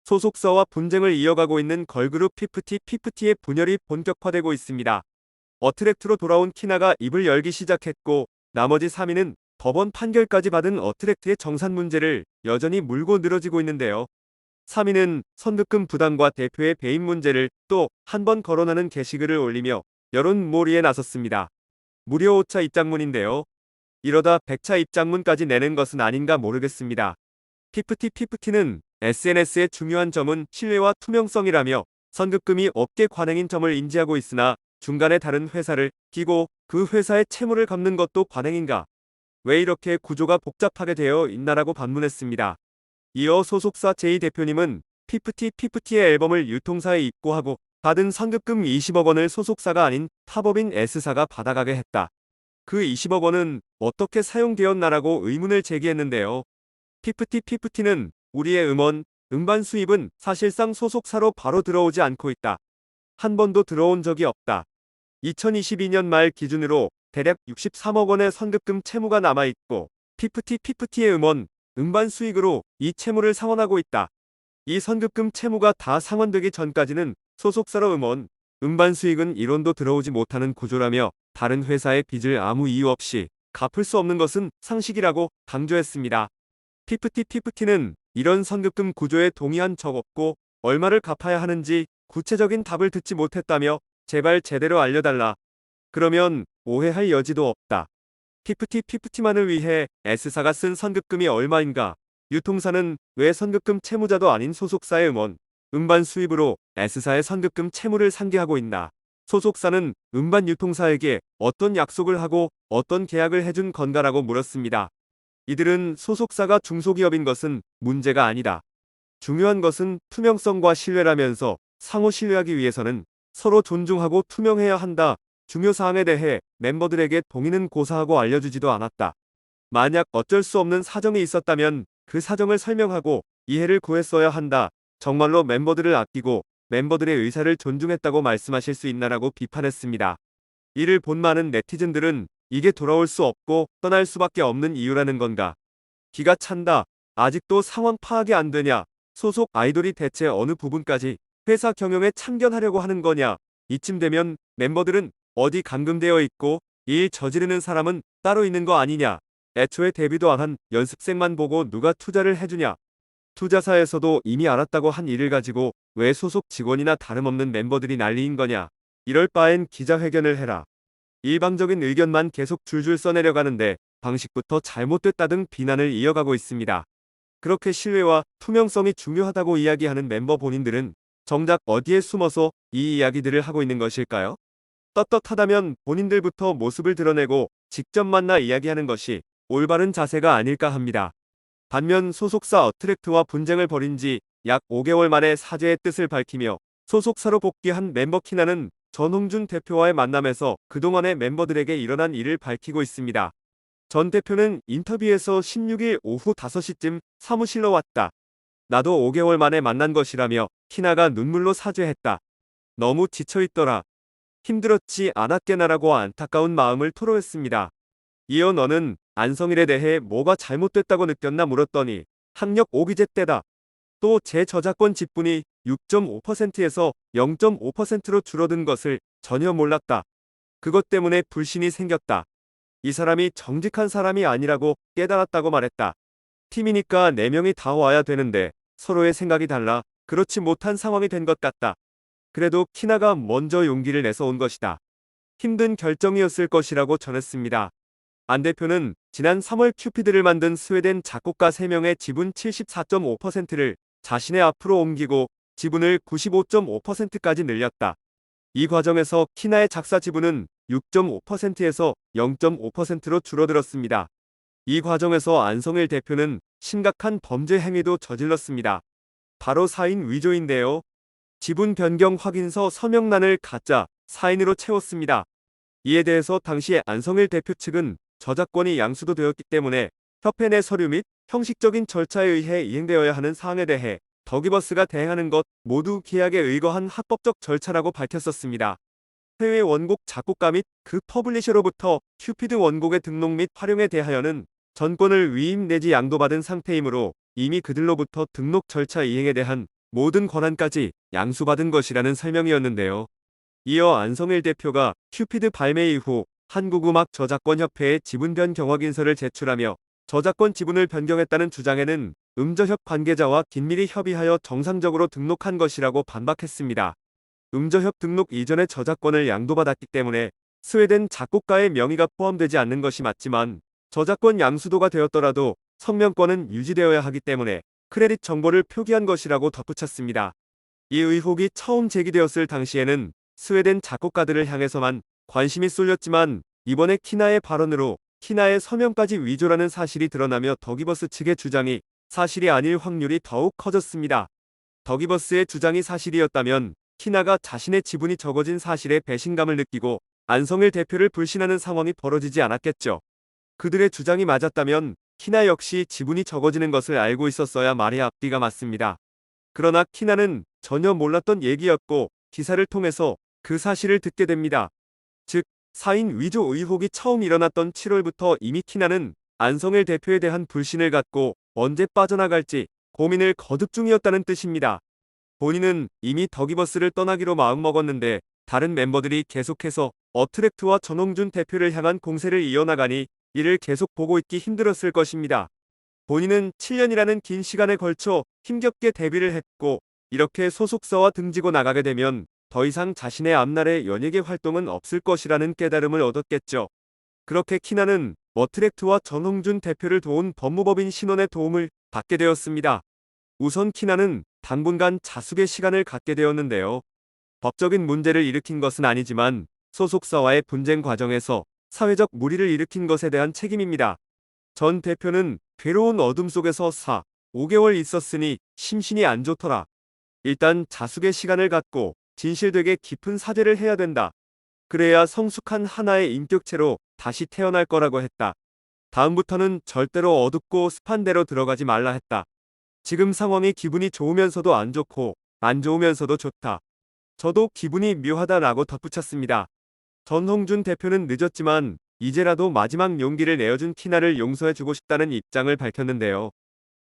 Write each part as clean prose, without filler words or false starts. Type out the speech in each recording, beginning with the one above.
소속사와 분쟁을 이어가고 있는 걸그룹 피프티의 분열이 본격화되고 있습니다. 어트랙트로 돌아온 키나가 입을 열기 시작했고, 나머지 3위는 법원 판결까지 받은 어트랙트의 정산 문제를 여전히 물고 늘어지고 있는데요. 3위는 선급금 부담과 대표의 배임 문제를 또 한 번 거론하는 게시글을 올리며 여론몰이에 나섰습니다. 무려 5차 입장문인데요. 이러다 100차 입장문까지 내는 것은 아닌가 모르겠습니다. 피프티는 SNS의 중요한 점은 신뢰와 투명성이라며 선급금이 업계 관행인 점을 인지하고 있으나 중간에 다른 회사를 끼고 그 회사의 채무를 갚는 것도 관행인가? 왜 이렇게 구조가 복잡하게 되어 있나라고 반문했습니다. 이어 소속사 제이 대표님은 피프티의 앨범을 유통사에 입고하고 받은 선급금 20억 원을 소속사가 아닌 타법인 S사가 받아가게 했다. 그 20억 원은 어떻게 사용되었나라고 의문을 제기했는데요. 피프티는 우리의 음반 수입은 사실상 소속사로 바로 들어오지 않고 있다. 한 번도 들어온 적이 없다. 2022년 말 기준으로 대략 63억 원의 선급금 채무가 남아있고 피프티의 음반 수익으로 이 채무를 상환하고 있다. 이 선급금 채무가 다 상환되기 전까지는 소속사로 음반 수익은 1원도 들어오지 못하는 구조라며 다른 회사의 빚을 아무 이유 없이 갚을 수 없는 것은 상식이라고 강조했습니다. 피프티는 이런 선급금 구조에 동의한 적 없고 얼마를 갚아야 하는지 구체적인 답을 듣지 못했다며 제발 제대로 알려달라. 그러면 오해할 여지도 없다. 피프티만을 위해 S사가 쓴 선급금이 얼마인가? 유통사는 왜 선급금 채무자도 아닌 소속사의 음반 수입으로 S사의 선급금 채무를 상기하고 있나? 소속사는 음반 유통사에게 어떤 약속을 하고 어떤 계약을 해준 건가라고 물었습니다. 이들은 소속사가 중소기업인 것은 문제가 아니다. 중요한 것은 투명성과 신뢰라면서 상호 신뢰하기 위해서는 서로 존중하고 투명해야 한다. 중요 사항에 대해 멤버들에게 동의는 고사하고 알려주지도 않았다. 만약 어쩔 수 없는 사정이 있었다면 그 사정을 설명하고 이해를 구했어야 한다. 정말로 멤버들을 아끼고 멤버들의 의사를 존중했다고 말씀하실 수 있나라고 비판했습니다. 이를 본 많은 네티즌들은 이게 돌아올 수 없고 떠날 수밖에 없는 이유라는 건가? 기가 찬다. 아직도 상황 파악이 안 되냐? 소속 아이돌이 대체 어느 부분까지 회사 경영에 참견하려고 하는 거냐? 이쯤 되면 멤버들은 어디 감금되어 있고 일 저지르는 사람은 따로 있는 거 아니냐? 애초에 데뷔도 안 한 연습생만 보고 누가 투자를 해주냐? 투자사에서도 이미 알았다고 한 일을 가지고 왜 소속 직원이나 다름없는 멤버들이 난리인 거냐? 이럴 바엔 기자회견을 해라. 일방적인 의견만 계속 줄줄 써내려가는데 방식부터 잘못됐다 등 비난을 이어가고 있습니다. 그렇게 신뢰와 투명성이 중요하다고 이야기하는 멤버 본인들은 정작 어디에 숨어서 이 이야기들을 하고 있는 것일까요? 떳떳하다면 본인들부터 모습을 드러내고 직접 만나 이야기하는 것이 올바른 자세가 아닐까 합니다. 반면 소속사 어트랙트와 분쟁을 벌인 지 약 5개월 만에 사죄의 뜻을 밝히며 소속사로 복귀한 멤버 키나는 전홍준 대표와의 만남에서 그동안의 멤버들에게 일어난 일을 밝히고 있습니다. 전 대표는 인터뷰에서 16일 오후 5시쯤 사무실로 왔다. 나도 5개월 만에 만난 것이라며 키나가 눈물로 사죄했다. 너무 지쳐있더라. 힘들었지 않았게나라고 안타까운 마음을 토로했습니다. 이어 너는 안성일에 대해 뭐가 잘못됐다고 느꼈나 물었더니 학력 오기제 때다. 또 제 저작권 지분이 6.5%에서 0.5%로 줄어든 것을 전혀 몰랐다. 그것 때문에 불신이 생겼다. 이 사람이 정직한 사람이 아니라고 깨달았다고 말했다. 팀이니까 4명이 다 와야 되는데 서로의 생각이 달라 그렇지 못한 상황이 된 것 같다. 그래도 키나가 먼저 용기를 내서 온 것이다. 힘든 결정이었을 것이라고 전했습니다. 안 대표는 지난 3월 큐피드를 만든 스웨덴 작곡가 3명의 지분 74.5%를 자신의 앞으로 옮기고 지분을 95.5%까지 늘렸다. 이 과정에서 키나의 작사 지분은 6.5%에서 0.5%로 줄어들었습니다. 이 과정에서 안성일 대표는 심각한 범죄 행위도 저질렀습니다. 바로 사인 위조인데요. 지분 변경 확인서 서명란을 가짜 사인으로 채웠습니다. 이에 대해서 당시 안성일 대표 측은 저작권이 양수도 되었기 때문에 협회 내 서류 및 형식적인 절차에 의해 이행되어야 하는 사항에 대해 더기버스가 대행하는 것 모두 계약에 의거한 합법적 절차라고 밝혔었습니다. 해외 원곡 작곡가 및 그 퍼블리셔로부터 큐피드 원곡의 등록 및 활용에 대하여는 전권을 위임 내지 양도받은 상태이므로 이미 그들로부터 등록 절차 이행에 대한 모든 권한까지 양수받은 것이라는 설명이었는데요. 이어 안성일 대표가 큐피드 발매 이후 한국음악저작권협회에 지분 변경확인서를 제출하며 저작권 지분을 변경했다는 주장에는 음저협 관계자와 긴밀히 협의하여 정상적으로 등록한 것이라고 반박했습니다. 음저협 등록 이전에 저작권을 양도받았기 때문에 스웨덴 작곡가의 명의가 포함되지 않는 것이 맞지만 저작권 양수도가 되었더라도 성명권은 유지되어야 하기 때문에 크레딧 정보를 표기한 것이라고 덧붙였습니다. 이 의혹이 처음 제기되었을 당시에는 스웨덴 작곡가들을 향해서만 관심이 쏠렸지만 이번에 키나의 발언으로 키나의 서명까지 위조라는 사실이 드러나며 더기버스 측의 주장이 사실이 아닐 확률이 더욱 커졌습니다. 더기버스의 주장이 사실이었다면 키나가 자신의 지분이 적어진 사실에 배신감을 느끼고 안성일 대표를 불신하는 상황이 벌어지지 않았겠죠. 그들의 주장이 맞았다면 키나 역시 지분이 적어지는 것을 알고 있었어야 말이 앞뒤가 맞습니다. 그러나 키나는 전혀 몰랐던 얘기였고 기사를 통해서 그 사실을 듣게 됩니다. 즉, 사인 위조 의혹이 처음 일어났던 7월부터 이미 키나는 안성일 대표에 대한 불신을 갖고 언제 빠져나갈지 고민을 거듭 중이었다는 뜻입니다. 본인은 이미 더기버스를 떠나기로 마음먹었는데 다른 멤버들이 계속해서 어트랙트와 전홍준 대표를 향한 공세를 이어나가니 이를 계속 보고 있기 힘들었을 것입니다. 본인은 7년이라는 긴 시간에 걸쳐 힘겹게 데뷔를 했고 이렇게 소속사와 등지고 나가게 되면 더 이상 자신의 앞날의 연예계 활동은 없을 것이라는 깨달음을 얻었겠죠. 그렇게 키나는 어트랙트와 전홍준 대표를 도운 법무법인 신원의 도움을 받게 되었습니다. 우선 키나는 당분간 자숙의 시간을 갖게 되었는데요. 법적인 문제를 일으킨 것은 아니지만 소속사와의 분쟁 과정에서 사회적 물의를 일으킨 것에 대한 책임입니다. 전 대표는 괴로운 어둠 속에서 5개월 있었으니 심신이 안 좋더라. 일단 자숙의 시간을 갖고 진실되게 깊은 사죄를 해야 된다. 그래야 성숙한 하나의 인격체로 다시 태어날 거라고 했다. 다음부터는 절대로 어둡고 습한 데로 들어가지 말라 했다. 지금 상황이 기분이 좋으면서도 안 좋고 안 좋으면서도 좋다. 저도 기분이 묘하다라고 덧붙였습니다. 전홍준 대표는 늦었지만 이제라도 마지막 용기를 내어준 키나를 용서해주고 싶다는 입장을 밝혔는데요.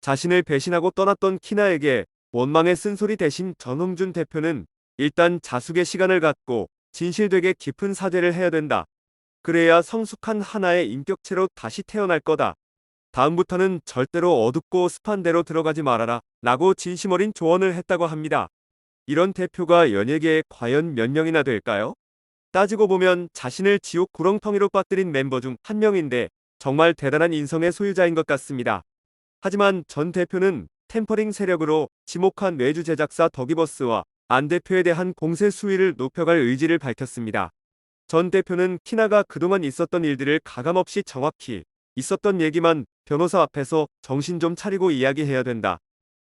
자신을 배신하고 떠났던 키나에게 원망의 쓴소리 대신 전홍준 대표는 일단 자숙의 시간을 갖고 진실되게 깊은 사죄를 해야 된다. 그래야 성숙한 하나의 인격체로 다시 태어날 거다. 다음부터는 절대로 어둡고 습한 데로 들어가지 말아라 라고 진심 어린 조언을 했다고 합니다. 이런 대표가 연예계에 과연 몇 명이나 될까요? 따지고 보면 자신을 지옥 구렁텅이로 빠뜨린 멤버 중 한 명인데 정말 대단한 인성의 소유자인 것 같습니다. 하지만 전 대표는 템퍼링 세력으로 지목한 외주 제작사 더기버스와 안 대표에 대한 공세 수위를 높여갈 의지를 밝혔습니다. 전 대표는 키나가 그동안 있었던 일들을 가감없이 정확히 있었던 얘기만 변호사 앞에서 정신 좀 차리고 이야기해야 된다.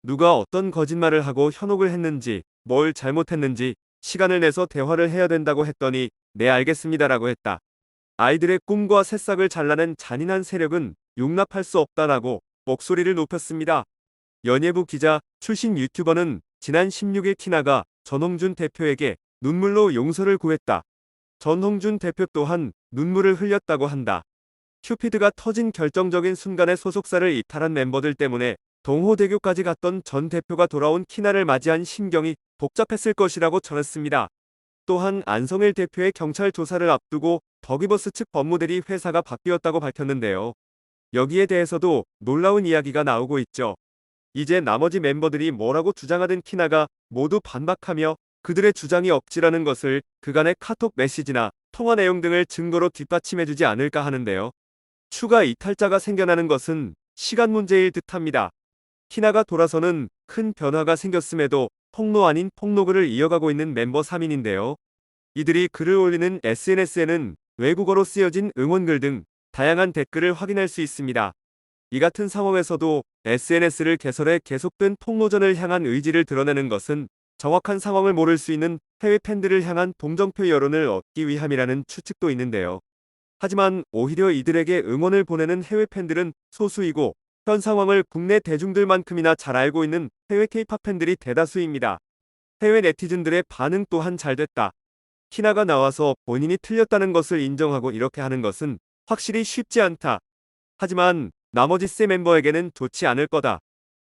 누가 어떤 거짓말을 하고 현혹을 했는지, 뭘 잘못했는지 시간을 내서 대화를 해야 된다고 했더니 네 알겠습니다라고 했다. 아이들의 꿈과 새싹을 잘라낸 잔인한 세력은 용납할 수 없다라고 목소리를 높였습니다. 연예부 기자 출신 유튜버는 지난 16일 키나가 전홍준 대표에게 눈물로 용서를 구했다. 전홍준 대표 또한 눈물을 흘렸다고 한다. 큐피드가 터진 결정적인 순간에 소속사를 이탈한 멤버들 때문에 동호대교까지 갔던 전 대표가 돌아온 키나를 맞이한 심경이 복잡했을 것이라고 전했습니다. 또한 안성일 대표의 경찰 조사를 앞두고 더기버스 측 법무대리 회사가 바뀌었다고 밝혔는데요. 여기에 대해서도 놀라운 이야기가 나오고 있죠. 이제 나머지 멤버들이 뭐라고 주장하든 키나가 모두 반박하며 그들의 주장이 억지라는 것을 그간의 카톡 메시지나 통화 내용 등을 증거로 뒷받침해주지 않을까 하는데요. 추가 이탈자가 생겨나는 것은 시간 문제일 듯합니다. 키나가 돌아서는 큰 변화가 생겼음에도 폭로 아닌 폭로글을 이어가고 있는 멤버 3인인데요. 이들이 글을 올리는 SNS에는 외국어로 쓰여진 응원글 등 다양한 댓글을 확인할 수 있습니다. 이 같은 상황에서도 SNS를 개설해 계속된 폭로전을 향한 의지를 드러내는 것은 정확한 상황을 모를 수 있는 해외 팬들을 향한 동정표 여론을 얻기 위함이라는 추측도 있는데요. 하지만 오히려 이들에게 응원을 보내는 해외 팬들은 소수이고 현 상황을 국내 대중들만큼이나 잘 알고 있는 해외 K-팝 팬들이 대다수입니다. 해외 네티즌들의 반응 또한 잘 됐다. 키나가 나와서 본인이 틀렸다는 것을 인정하고 이렇게 하는 것은 확실히 쉽지 않다. 하지만 나머지 세 멤버에게는 좋지 않을 거다.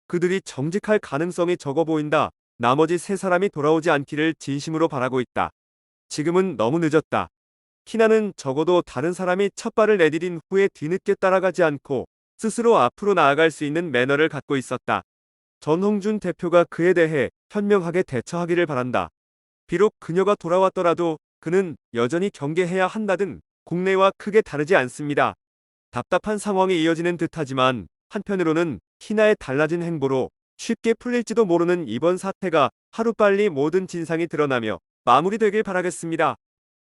그들이 정직할 가능성이 적어 보인다. 나머지 세 사람이 돌아오지 않기를 진심으로 바라고 있다. 지금은 너무 늦었다. 키나는 적어도 다른 사람이 첫 발을 내디딘 후에 뒤늦게 따라가지 않고 스스로 앞으로 나아갈 수 있는 매너를 갖고 있었다. 전홍준 대표가 그에 대해 현명하게 대처하기를 바란다. 비록 그녀가 돌아왔더라도 그는 여전히 경계해야 한다든 국내와 크게 다르지 않습니다. 답답한 상황이 이어지는 듯하지만 한편으로는 키나의 달라진 행보로 쉽게 풀릴지도 모르는 이번 사태가 하루빨리 모든 진상이 드러나며 마무리되길 바라겠습니다.